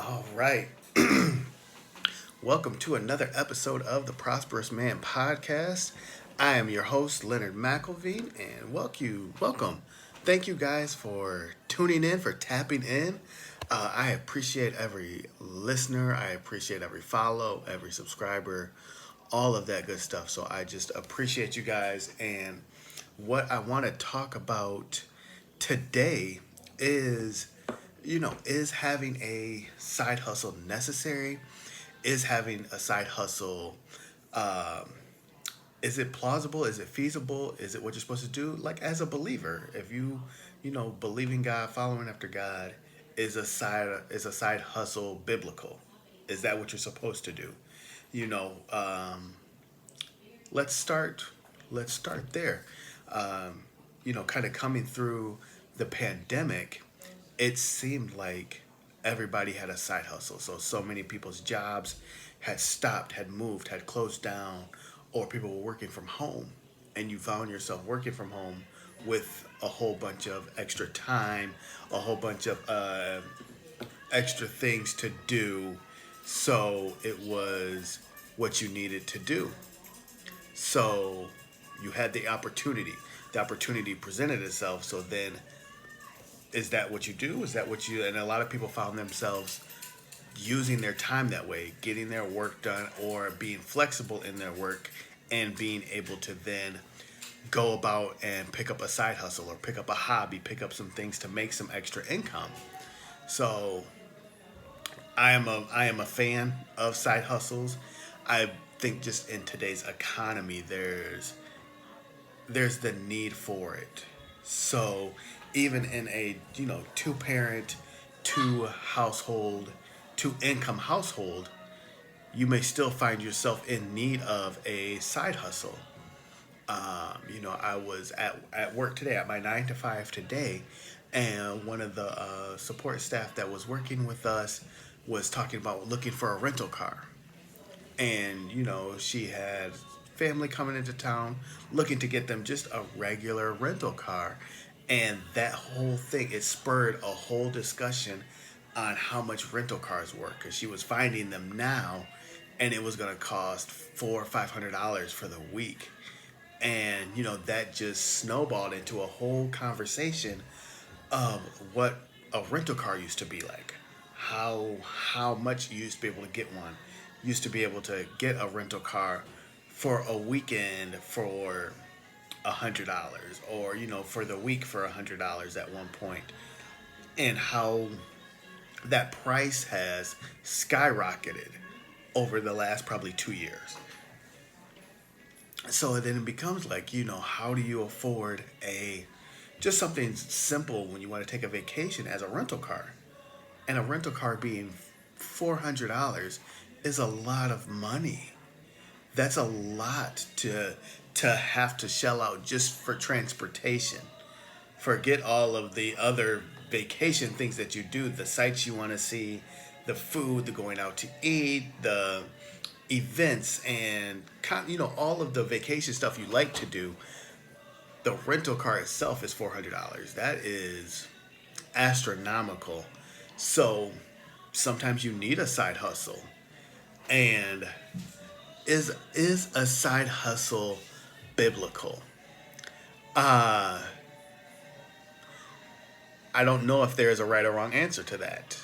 All right. Welcome to another episode of the Prosperous Man podcast. I am your host, Leonard McElveen, and welcome. Thank you guys for tuning in, for tapping in. I appreciate every listener. I appreciate every follow, every subscriber, all of that good stuff. So I just appreciate you guys. And what I want to talk about today is is having a side hustle necessary? Is having a side hustle, is it plausible? Is it feasible? Is it what you're supposed to do? Like as a believer, if you believe in God, following after God, is a side hustle biblical? Is that what you're supposed to do? You know, let's start. Let's start there. Kind of coming through the pandemic, it seemed like everybody had a side hustle. So many people's jobs had stopped, had moved, had closed down, or people were working from home, and you found yourself working from home with a whole bunch of extra time, a whole bunch of extra things to do. So it was what you needed to do. So you had the opportunity. The opportunity presented itself. So then, is that what you do? Is that what you? And a lot of people found themselves using their time that way, getting their work done, or being flexible in their work, and being able to then go about and pick up a side hustle or pick up a hobby, pick up some things to make some extra income. So I am a fan of side hustles. I think just in today's economy, there's the need for it. So even in a two parent, two household, two income household, you may still find yourself in need of a side hustle. I was at work today at my 9 to 5 today, and one of the support staff that was working with us was talking about looking for a rental car. And she had family coming into town looking to get them just a regular rental car. And that whole thing, it spurred a whole discussion on how much rental cars were, because she was finding them now and it was going to cost $400 or $500 for the week. And that just snowballed into a whole conversation of what a rental car used to be like, how much you used to be able to get one. Used to be able to get a rental car for a weekend for $100, or for the week for $100 at one point, and how that price has skyrocketed over the last probably 2 years. So then it becomes like, how do you afford a just something simple when you want to take a vacation as a rental car? And a rental car being $400 is a lot of money. That's a lot to have to shell out just for transportation. Forget all of the other vacation things that you do, the sites you want to see, the food, the going out to eat, the events, and all of the vacation stuff you like to do. The rental car itself is $400. That is astronomical. So sometimes you need a side hustle. And is a side hustle biblical? Uh I don't know if there is a right or wrong answer to that.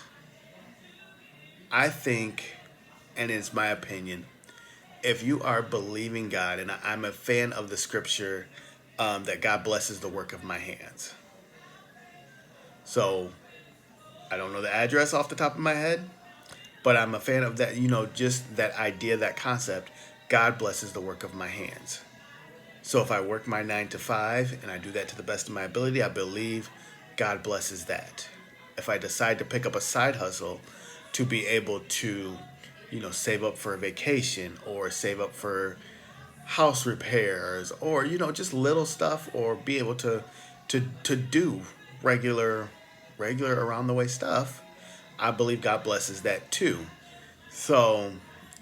I think, and it's my opinion, if you are believing God, and I'm a fan of the scripture, that God blesses the work of my hands. So I don't know the address off the top of my head, but I'm a fan of that, just that idea, that concept. God blesses the work of my hands. So if I work my 9 to 5 and I do that to the best of my ability, I believe God blesses that. If I decide to pick up a side hustle to be able to, save up for a vacation, or save up for house repairs, or just little stuff, or be able to do regular regular around the way stuff, I believe God blesses that too. So,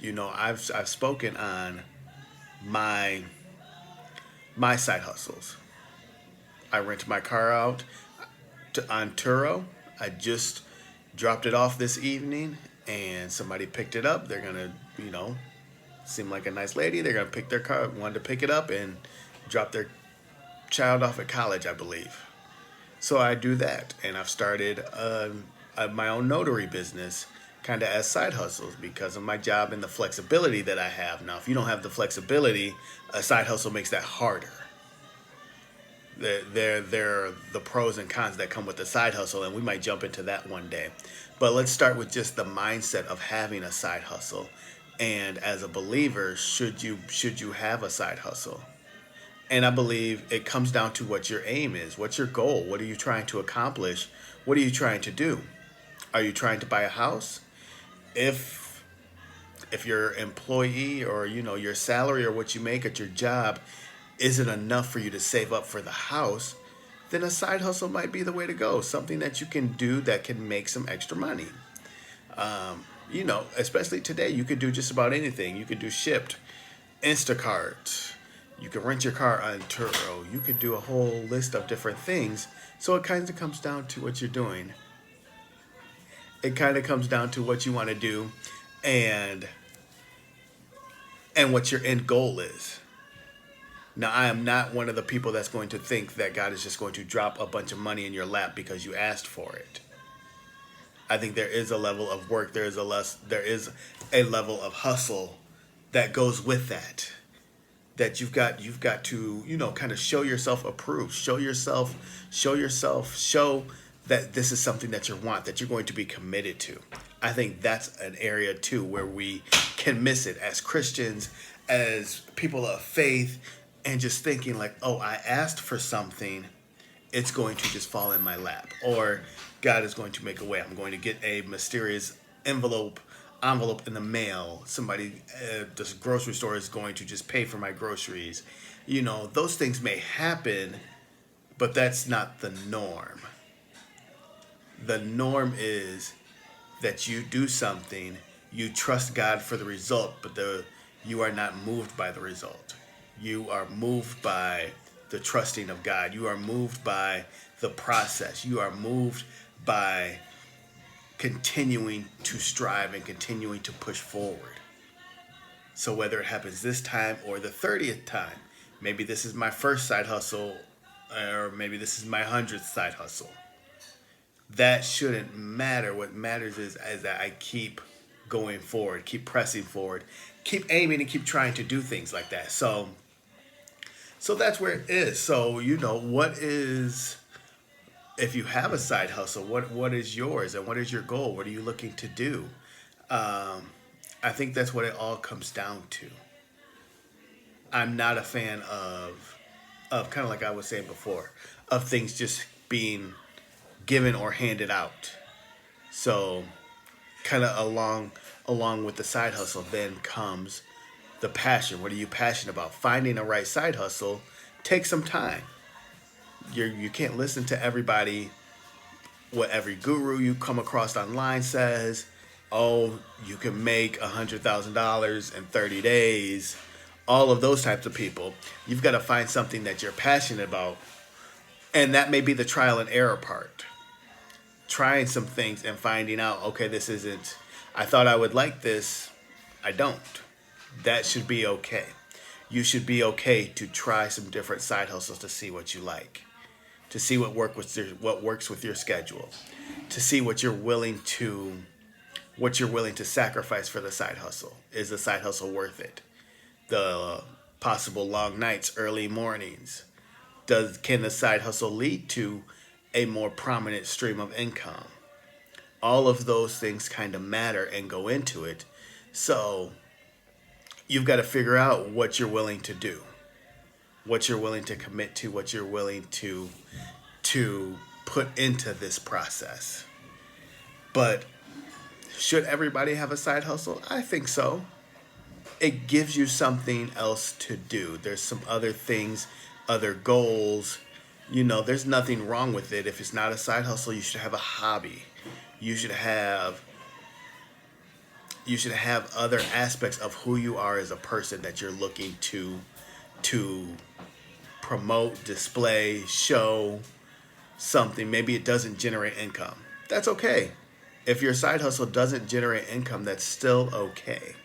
I've spoken on my my side hustles. I rent my car out on Turo. I just dropped it off this evening, and somebody picked it up. They're gonna, seem like a nice lady. They're gonna pick their car, wanted to pick it up and drop their child off at college, I believe. So I do that, and I've started my own notary business, kind of as side hustles because of my job and the flexibility that I have. Now, if you don't have the flexibility, a side hustle makes that harder. There are the pros and cons that come with the side hustle, and we might jump into that one day. But let's start with just the mindset of having a side hustle. And as a believer, should you have a side hustle? And I believe it comes down to what your aim is. What's your goal? What are you trying to accomplish? What are you trying to do? Are you trying to buy a house? If your employee or your salary or what you make at your job isn't enough for you to save up for the house, then a side hustle might be the way to go. Something that you can do that can make some extra money. Especially today, you could do just about anything. You could do Shipped, Instacart. You could rent your car on Turo. You could do a whole list of different things. So it kind of comes down to what you're doing. It kind of comes down to what you want to do and what your end goal is. Now, I am not one of the people that's going to think that God is just going to drop a bunch of money in your lap because you asked for it. I think there is a level of work, there is a level of hustle that goes with that. That you've got to, kind of show yourself approved, show that this is something that you want, that you're going to be committed to. I think that's an area too where we can miss it as Christians, as people of faith, and just thinking like, oh, I asked for something, it's going to just fall in my lap, or God is going to make a way. I'm going to get a mysterious envelope in the mail. Somebody at the grocery store is going to just pay for my groceries. Those things may happen, but that's not the norm. The norm is that you do something, you trust God for the result, but you are not moved by the result. You are moved by the trusting of God. You are moved by the process. You are moved by continuing to strive and continuing to push forward. So whether it happens this time or the 30th time, maybe this is my first side hustle, or maybe this is my 100th side hustle. That shouldn't matter. What matters is that I keep going forward, keep pressing forward, keep aiming and keep trying to do things like that. So that's where it is. So, if you have a side hustle, what is yours and what is your goal? What are you looking to do? I think that's what it all comes down to. I'm not a fan of kind of like I was saying before, of things just being given or handed out. So kind of along with the side hustle then comes the passion. What are you passionate about? Finding a right side hustle takes some time. You can't listen to everybody, what every guru you come across online says. Oh, you can make $100,000 in 30 days. All of those types of people. You've got to find something that you're passionate about. And that may be the trial and error part. Trying some things and finding out, okay, this isn't, I thought I would like this. I don't. That should be okay. You should be okay to try some different side hustles to see what you like. To see what works with your schedule. To see what you're willing to sacrifice for the side hustle. Is the side hustle worth it? The possible long nights, early mornings. Can the side hustle lead to a more prominent stream of income? All of those things kind of matter and go into it. So you've got to figure out what you're willing to do, what you're willing to commit to, what you're willing to put into this process. But should everybody have a side hustle? I think so. It gives you something else to do. There's some other things, other goals. There's nothing wrong with it. If it's not a side hustle, you should have a hobby. You should have other aspects of who you are as a person that you're looking to promote, display, show something. Maybe it doesn't generate income. That's okay. If your side hustle doesn't generate income, that's still okay.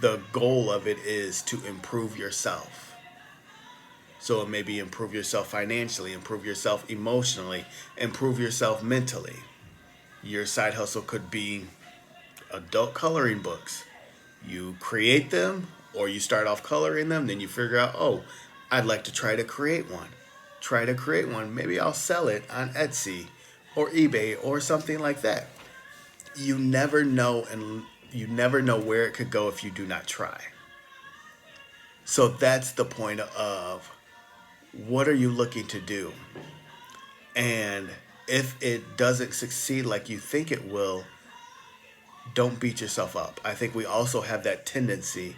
The goal of it is to improve yourself. So it may be improve yourself financially, improve yourself emotionally, improve yourself mentally. Your side hustle could be adult coloring books. You create them or you start off coloring them, then you figure out, oh, I'd like to try to create one. Try to create one. Maybe I'll sell it on Etsy or eBay or something like that. You never know, and you never know where it could go if you do not try. So that's the point of what are you looking to do? And if it doesn't succeed like you think it will, don't beat yourself up. I think we also have that tendency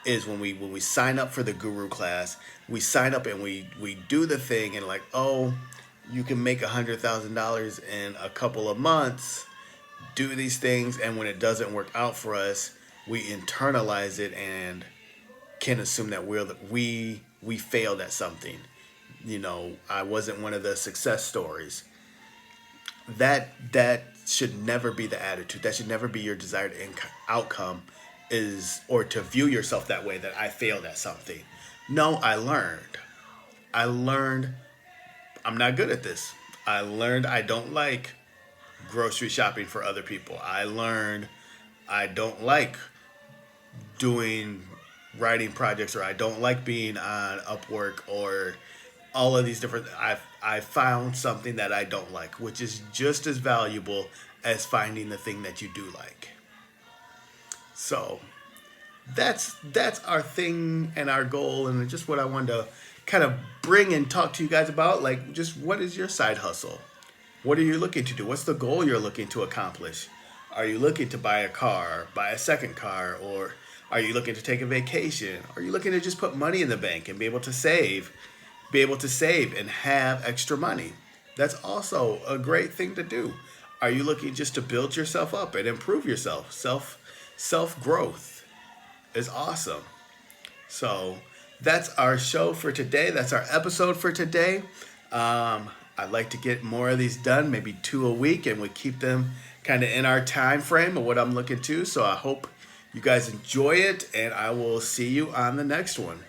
is when we sign up for the guru class, we sign up and we do the thing and like, oh, you can make $100,000 in a couple of months, do these things, and when it doesn't work out for us, we internalize it and can assume that we failed at something. I wasn't one of the success stories. That should never be the attitude. That should never be your desired outcome, is or to view yourself that way, that I failed at something. No, I learned. I learned I'm not good at this. I learned I don't like grocery shopping for other people. I learned I don't like doing writing projects, or I don't like being on Upwork, or all of these different. I found something that I don't like, which is just as valuable as finding the thing that you do like. So that's our thing and our goal, and just what I wanted to kind of bring and talk to you guys about. Like, just what is your side hustle? What are you looking to do? What's the goal you're looking to accomplish? Are you looking to buy a car, buy a second car, or are you looking to take a vacation? Are you looking to just put money in the bank and be able to save and have extra money? That's also a great thing to do. Are you looking just to build yourself up and improve yourself? Self growth is awesome. So that's our show for today. That's our episode for today. I'd like to get more of these done, maybe 2 a week, and we keep them kind of in our time frame of what I'm looking to. So I hope you guys enjoy it, and I will see you on the next one.